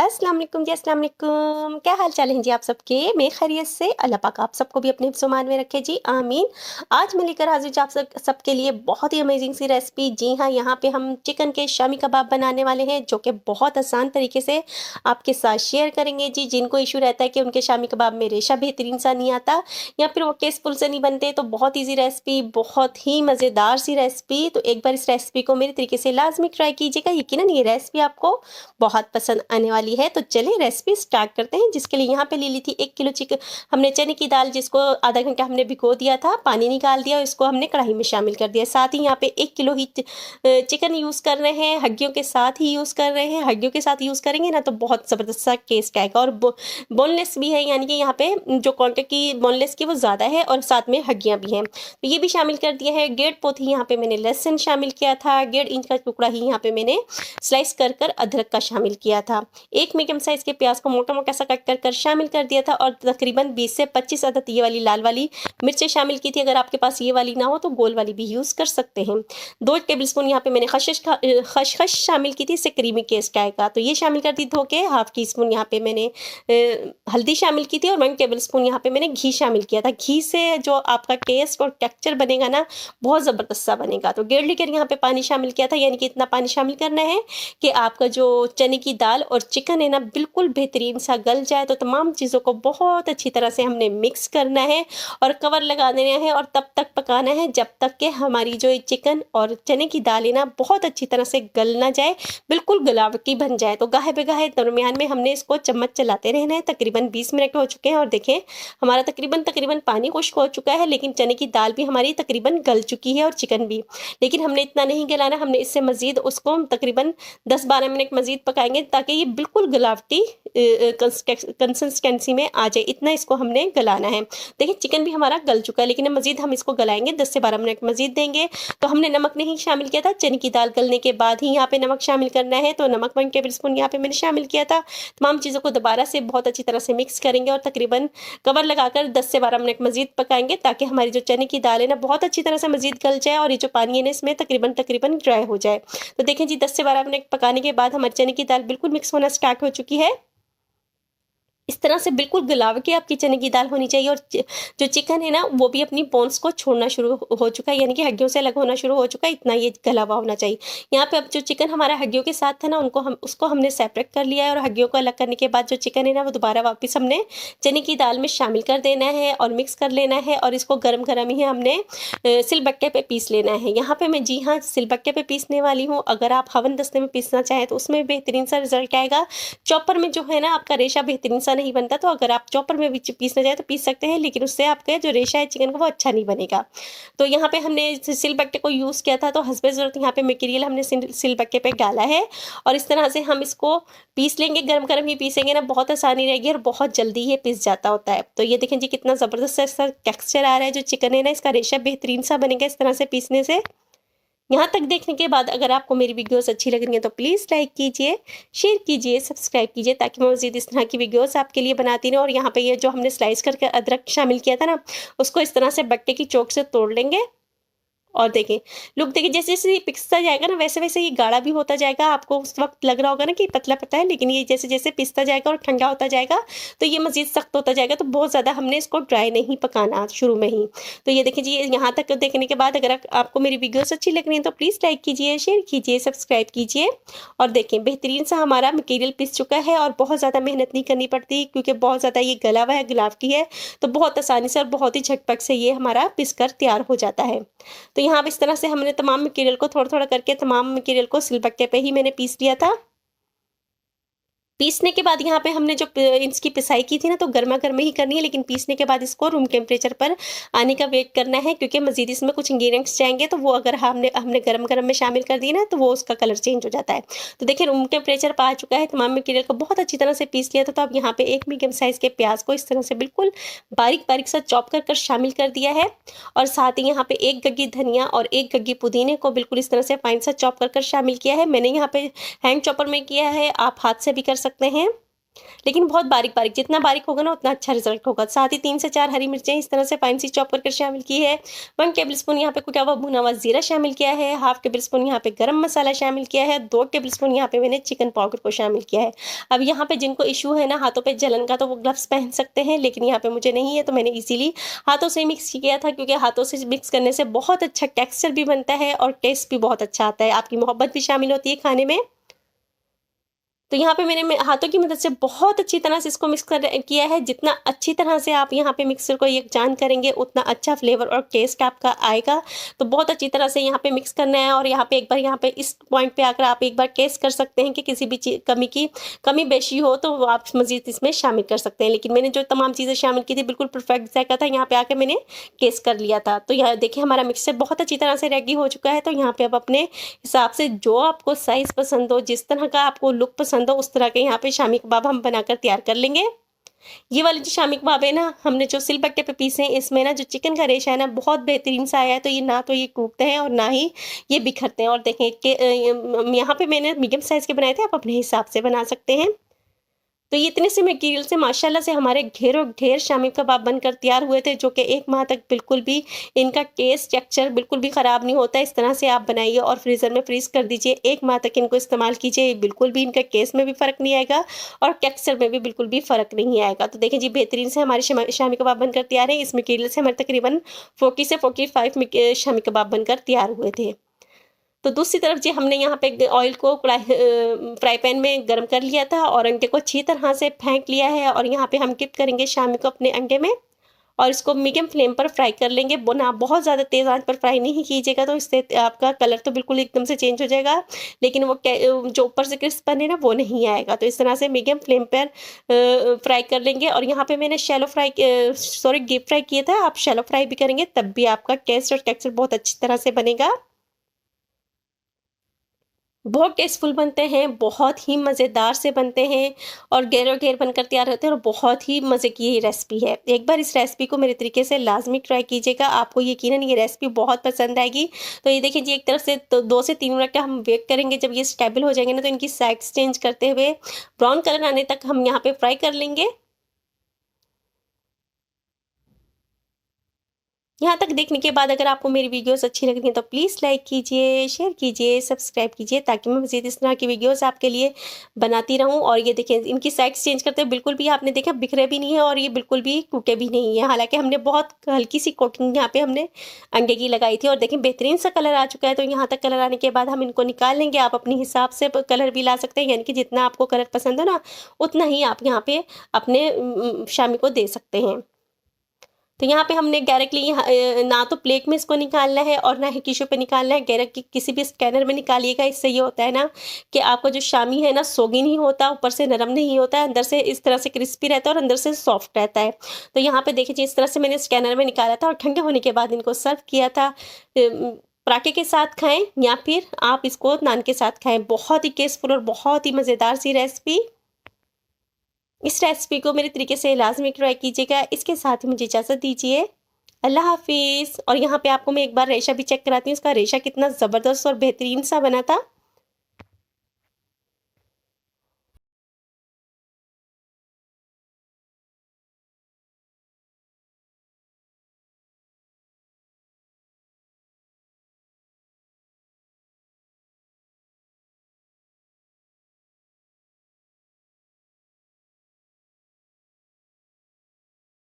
अस्सलाम वालेकुम जी, अस्सलाम वालेकुम। क्या हाल चाल हैं जी आप सबके? मैं खैरियत से। अल्लाह पाक आप सबको भी अपने हिफ्ज़-ओ-मान में रखे जी, आमीन। आज मैं लेकर हाज़िर हूँ आप सबके लिए बहुत ही अमेज़िंग सी रेसिपी। जी हाँ, यहाँ पे हम चिकन के शामी कबाब बनाने वाले हैं, जो कि बहुत आसान तरीके से आपके साथ शेयर करेंगे जी। जिनको इश्यू रहता है कि उनके शामी कबाब में रेशा बेहतरीन सा नहीं आता या फिर वो टेस्टफुल से नहीं बनते, तो बहुत ईज़ी रेसिपी, बहुत ही मज़ेदार सी रेसिपी। तो एक बार इस रेसिपी को मेरे तरीके से लाज़मी ट्राई कीजिएगा। यकीनन ये रेसिपी आपको बहुत पसंद आने वाली है। तो चलिए रेसिपी स्टार्ट करते हैं। जिसके लिए यहाँ पे ले ली थी 1 किलो हमने चने की दाल, जिसको आधा घंटा हमने भिगो दिया था, पानी निकाल दिया और इसको हमने कढ़ाई में शामिल कर दिया। साथ ही यहाँ पे 1 किलो ही चिकन यूज़ कर रहे हैं, हड्डियों के साथ ही यूज़ कर रहे हैं। हड्डियों के साथ यूज़ करेंगे ना तो बहुत ज़बरदस्त सा टेस्ट आएगा। और बोनलेस भी है, यानी कि यहाँ पे जो क्वांटिटी बोनलेस की वो ज़्यादा है और साथ में हड्डियाँ भी हैं, तो ये भी शामिल कर दिया है। 1.5 पोथी यहाँ पे मैंने लहसुन शामिल किया था। 1.5 इंच का टुकड़ा ही यहाँ पे मैंने स्लाइस कर अदरक का शामिल किया था। एक मीडियम साइज़ के प्याज को मोटा-मोटा सा कट कर शामिल कर दिया था और तकरीबन 20 से 25 अदद ये वाली लाल वाली मिर्चें शामिल की थी। अगर आपके पास ये वाली ना हो तो गोल वाली भी यूज़ कर सकते हैं। 2 टेबलस्पून यहाँ पे मैंने खसखस शामिल की थी, इससे क्रीमी टेस्ट आएगा। तो ये शामिल कर दी धो के। हाफ टी स्पून यहाँ पे मैंने हल्दी शामिल की थी और 1 टेबलस्पून यहाँ पे मैंने घी शामिल किया था। घी से जो आपका टेस्ट और टेक्सचर बनेगा ना, बहुत ज़बरदस्त सा बनेगा। तो 1.5 लीटर यहाँ पे पानी शामिल किया था, यानी कि इतना पानी शामिल करना है कि आपका जो चने की दाल और चिकन है ना, बिल्कुल बेहतरीन सा गल जाए। तो तमाम चीज़ों को बहुत अच्छी तरह से हमने मिक्स करना है और कवर लगा देना है और तब तक पकाना है जब तक कि हमारी जो चिकन और चने की दाल है ना, बहुत अच्छी तरह से गल ना जाए, बिल्कुल गलावटी बन जाए। तो गाहे बेगाहे दरमियान में हमने इसको चम्मच चलाते रहना है। तकरीबन 20 मिनट हो चुके हैं और देखें हमारा तकरीबन पानी खुश्क हो चुका है, लेकिन चने की दाल भी हमारी तकरीबन गल चुकी है और चिकन भी। लेकिन हमने इतना नहीं गलाना, हमने इससे मज़ीद उसको तकरीबन 10-12 मिनट मज़ीद पकाएंगे ताकि ये बिल्कुल गलावटी कंसिस्टेंसी में आ जाए। इतना इसको हमने गलाना है। देखिए चिकन भी हमारा गल चुका है, लेकिन मज़ीद हम इसको गलाएंगे, 10 से 12 मिनट मज़ीद देंगे। तो हमने नमक नहीं शामिल किया था, चने की दाल गलने के बाद ही यहाँ पे नमक शामिल करना है। तो नमक 1 टेबलस्पून यहाँ पे मैंने शामिल किया था। तमाम चीज़ों को दोबारा से बहुत अच्छी तरह से मिक्स करेंगे और तकरीबन कवर लगाकर 10 से 12 मिनट मज़ीद पकाएंगे ताकि हमारी जो चने की दाल है ना, बहुत अच्छी तरह से मज़ीद गल जाए और ये जो पानी है ना, इसमें तकरीबन ड्राई हो जाए। तो देखें जी 10 से 12 मिनट पकाने के बाद हमारी चने की दाल बिल्कुल मिक्स होना स्टार्ट हो चुकी है। इस तरह से बिल्कुल गलावटी आपकी चने की दाल होनी चाहिए और जो चिकन है ना, वो भी अपनी बोन्स को छोड़ना शुरू हो चुका है, यानी कि हड्डियों से अलग होना शुरू हो चुका है। इतना ये गला हुआ होना चाहिए। यहाँ पे अब जो चिकन हमारा हड्डियों के साथ था ना, उसको हमने सेपरेट कर लिया है और हड्डियों को अलग करने के बाद जो चिकन है ना, वो दोबारा वापस हमने चने की दाल में शामिल कर देना है और मिक्स कर लेना है और इसको गरम गरम ही हमने सिलबट्टे पे पीस लेना है। यहाँ पे मैं जी हाँ सिलबट्टे पे पीसने वाली हूँ। अगर आप हवन दस्ते में पीसना चाहें तो उसमें बेहतरीन सा रिजल्ट आएगा। चॉपर में जो है ना, आपका रेशा बेहतरीन सा नहीं बनता, तो अगर आप चॉपर में भी पीसना चाहें तो पीस सकते हैं, लेकिन उससे आपका जो रेशा है चिकन का वो अच्छा नहीं बनेगा। तो यहाँ पे हमने सिलबट्टे को यूज़ किया था, तो हस्बे ज़रूरत यहाँ पे मटेरियल हमने सिलबट्टे पे डाला है और इस तरह से हम इसको पीस लेंगे। गरम गरम ही पीसेंगे ना, बहुत आसानी रहेगी और बहुत जल्दी ये पीस जाता होता है। तो ये देखें जी कितना ज़बरदस्त सा टेक्सचर आ रहा है। जो चिकन है ना, इसका रेशा बेहतरीन सा बनेगा इस तरह से पीसने से। यहाँ तक देखने के बाद अगर आपको मेरी वीडियोस अच्छी लग रही हैं तो प्लीज़ लाइक कीजिए, शेयर कीजिए, सब्सक्राइब कीजिए, ताकि मैं मज़ीद इस तरह की वीडियोस आपके लिए बनाती रहूँ। और यहाँ पे ये जो हमने स्लाइस करके अदरक शामिल किया था ना, उसको इस तरह से बट्टे की चोक से तोड़ लेंगे और देखें लुक देखिए, जैसे जैसे ये पिसता जाएगा ना, वैसे वैसे ये गाढ़ा भी होता जाएगा। आपको उस वक्त लग रहा होगा ना कि पतला पतला है, लेकिन ये जैसे जैसे पिसता जाएगा और ठंडा होता जाएगा तो ये मज़ीद सख्त होता जाएगा। तो बहुत ज़्यादा हमने इसको ड्राई नहीं पकाना शुरू में ही। तो ये देखिए जी, यहाँ तक देखने के बाद अगर आपको मेरी वीडियोस अच्छी लग रही हैं तो प्लीज़ लाइक कीजिए, शेयर कीजिए, सब्सक्राइब कीजिए। और देखें बेहतरीन सा हमारा मटेरियल पिस चुका है और बहुत ज़्यादा मेहनत नहीं करनी पड़ती, क्योंकि बहुत ज़्यादा ये गला हुआ है, गुलावटी है। तो बहुत आसानी से और बहुत ही झटपट से ये हमारा पिस कर तैयार हो जाता है। तो यहाँ इस तरह से हमने तमाम मटेरियल को थोड़ा-थोड़ा करके तमाम मटेरियल को सिलबट्टे पे ही मैंने पीस लिया था। पीसने के बाद यहाँ पे हमने जो इसकी पिसाई की थी ना, तो गर्मा-गर्म ही करनी है, लेकिन पीसने के बाद इसको रूम टेम्परेचर पर आने का वेट करना है, क्योंकि मज़ीद इसमें कुछ इंग्रीडिएंट्स जाएँगे तो वो अगर हमने गरम-गरम में शामिल कर दिए ना, तो वो उसका कलर चेंज हो जाता है। तो देखिए रूम टेम्परेचर पर आ चुका है। तमाम मटेरियल को बहुत अच्छी तरह से पीस लिया था। तो अब यहाँ पे एक मीडियम साइज़ के प्याज को इस तरह से बिल्कुल बारीक-बारीक सा चॉप कर शामिल कर दिया है और साथ ही यहाँ पे 1 गड्डी धनिया और 1 गड्डी पुदीने को बिल्कुल इस तरह से फाइन सा चॉप कर शामिल किया है। मैंने यहाँ पे हैंड चॉपर में किया है, आप हाथ से भी कर सकते हैं। लेकिन बहुत बारीक बारीक, जितना बारीक होगा ना उतना अच्छा रिजल्ट होगा। साथ ही 3 से 4 हरी मिर्चें इस तरह से फाइन सी चॉप करके शामिल की है। 1 टेबल स्पून यहाँ पे कुटा हुआ भुना हुआ जीरा शामिल किया है। हाफ टेबल स्पून यहाँ पे गरम मसाला शामिल किया है। 2 टेबल स्पून यहाँ पे मैंने चिकन पाउडर को शामिल किया है। अब यहाँ पे जिनको इशू है ना हाथों पे जलन का, तो वो ग्लव्स पहन सकते हैं, लेकिन यहाँ पे मुझे नहीं है, तो मैंने इजीली हाथों से मिक्स किया था, क्योंकि हाथों से मिक्स करने से बहुत अच्छा टेक्सचर भी बनता है और टेस्ट भी बहुत अच्छा आता है। आपकी मोहब्बत भी शामिल होती है खाने में। तो यहाँ पे मैंने हाथों की मदद से बहुत अच्छी तरह से इसको मिक्स कर किया है। जितना अच्छी तरह से आप यहाँ पे मिक्सर को यकजान करेंगे उतना अच्छा फ्लेवर और टेस्ट आपका आएगा। तो बहुत अच्छी तरह से यहाँ पे मिक्स करना है। और यहाँ पे एक बार यहाँ पे इस पॉइंट पे आकर आप एक बार टेस्ट कर सकते हैं कि किसी भी चीज़ कमी बेशी हो तो वो आप मजीद इसमें शामिल कर सकते हैं। लेकिन मैंने जो तमाम चीज़ें शामिल की थी बिल्कुल परफेक्ट जायका था। यहाँ पे आकर मैंने टेस्ट कर लिया था। तो यहाँ देखिए हमारा मिक्सर बहुत अच्छी तरह से रेडी हो चुका है। तो यहाँ पे अब अपने हिसाब से जो आपको साइज़ पसंद हो, जिस तरह का आपको लुक पसंद हो, उस तरह के यहाँ पे शामी कबाब हम बनाकर तैयार कर लेंगे। ये वाले जो शामी कबाब है ना, हमने जो सिलबट्टे पे पीसे हैं, इसमें ना जो चिकन का रेशा है ना बहुत बेहतरीन सा आया है। तो ये ना तो ये टूटते हैं और ना ही ये बिखरते हैं। और देखें कि यहाँ पे मैंने मीडियम साइज़ के बनाए थे, आप अपने हिसाब से बना सकते हैं। तो ये इतने से मटेरियल से माशाल्लाह से हमारे ढेरों ढेर शामी कबाब बनकर तैयार हुए थे, जो कि 1 माह तक बिल्कुल भी इनका टेस्ट टेक्सचर बिल्कुल भी ख़राब नहीं होता। इस तरह से आप बनाइए और फ्रीज़र में फ्रीज़ कर दीजिए। 1 माह तक इनको इस्तेमाल कीजिए, बिल्कुल भी इनका टेस्ट में भी फ़र्क नहीं आएगा और टेक्सचर में भी बिल्कुल भी फ़र्क नहीं आएगा। तो देखिए जी बेहतरीन से हमारे शामी कबाब बनकर तैयार हैं। इस मटेरियल से हमारे तकरीबन 40 से 45 शामी कबाब बनकर तैयार हुए थे। तो दूसरी तरफ जी हमने यहाँ पे ऑयल को फ्राई पैन में गर्म कर लिया था और अंडे को अच्छी तरह से फेंक लिया है। और यहाँ पे हम डिप करेंगे शामी को अपने अंडे में और इसको मीडियम फ्लेम पर फ्राई कर लेंगे। ना बहुत ज़्यादा तेज़ आंच पर फ्राई नहीं कीजिएगा, तो इससे आपका कलर तो बिल्कुल एकदम से चेंज हो जाएगा, लेकिन वो जो ऊपर से क्रिस्पन है ना वो नहीं आएगा। तो इस तरह से मीडियम फ्लेम पर फ्राई कर लेंगे। और यहाँ पे मैंने डीप फ्राई किया था, आप शैलो फ्राई भी करेंगे तब भी आपका टेस्ट और टेक्सचर बहुत अच्छी तरह से बनेगा। बहुत टेस्टफुल बनते हैं, बहुत ही मज़ेदार से बनते हैं और घेरो घेर बनकर तैयार होते हैं और बहुत ही मज़े की ये रेसिपी है। एक बार इस रेसिपी को मेरे तरीके से लाज़मी ट्राई कीजिएगा, आपको यकीनन ये रेसिपी बहुत पसंद आएगी। तो ये देखिए जी एक तरफ से तो 2 से 3 मिनट का हम वेट करेंगे। जब ये स्टेबल हो जाएंगे ना तो इनकी साइड्स चेंज करते हुए ब्राउन कलर आने तक हम यहाँ पे फ्राई कर लेंगे। यहाँ तक देखने के बाद अगर आपको मेरी वीडियोस अच्छी लग रही हैं तो प्लीज़ लाइक कीजिए, शेयर कीजिए, सब्सक्राइब कीजिए, ताकि मैं मज़ीद इस तरह की वीडियोस आपके लिए बनाती रहूँ। और ये देखें इनकी साइड्स चेंज करते हैं, बिल्कुल भी आपने देखा बिखरे भी नहीं है और ये बिल्कुल भी टूटे भी नहीं है। हालाँकि हमने बहुत हल्की सी कोटिंग यहाँ पे हमने अंडे की लगाई थी। और देखें बेहतरीन सा कलर आ चुका है। तो यहाँ तक कलर आने के बाद हम इनको निकाल लेंगे। आप अपने हिसाब से कलर भी ला सकते हैं, यानी कि जितना आपको कलर पसंद हो ना उतना ही आप यहाँ पे अपने शामी को दे सकते हैं। तो यहाँ पे हमने डायरेक्टली यहाँ ना तो प्लेट में इसको निकालना है और ना ही टिश्यू पे निकालना है, डायरेक्ट किसी भी स्कैनर में निकालिएगा। इससे ये होता है ना कि आपका जो शामी है ना सोगी नहीं होता, ऊपर से नरम नहीं होता है, अंदर से इस तरह से क्रिस्पी रहता है और अंदर से सॉफ्ट रहता है। तो यहाँ पे देखिए इस तरह से मैंने स्कैनर में निकाला था और ठंडे होने के बाद इनको सर्व किया था। पराठे के साथ खाएं या फिर आप इसको नान के साथ खाएं। बहुत ही टेस्टफुल और बहुत ही मज़ेदार सी रेसिपी। इस रेसिपी को मेरे तरीके से लाजमी ट्राई कीजिएगा। इसके साथ ही मुझे इजाज़त दीजिए। अल्लाह हाफिज़। और यहाँ पे आपको मैं एक बार रेशा भी चेक कराती हूँ, इसका रेशा कितना ज़बरदस्त और बेहतरीन सा बना था।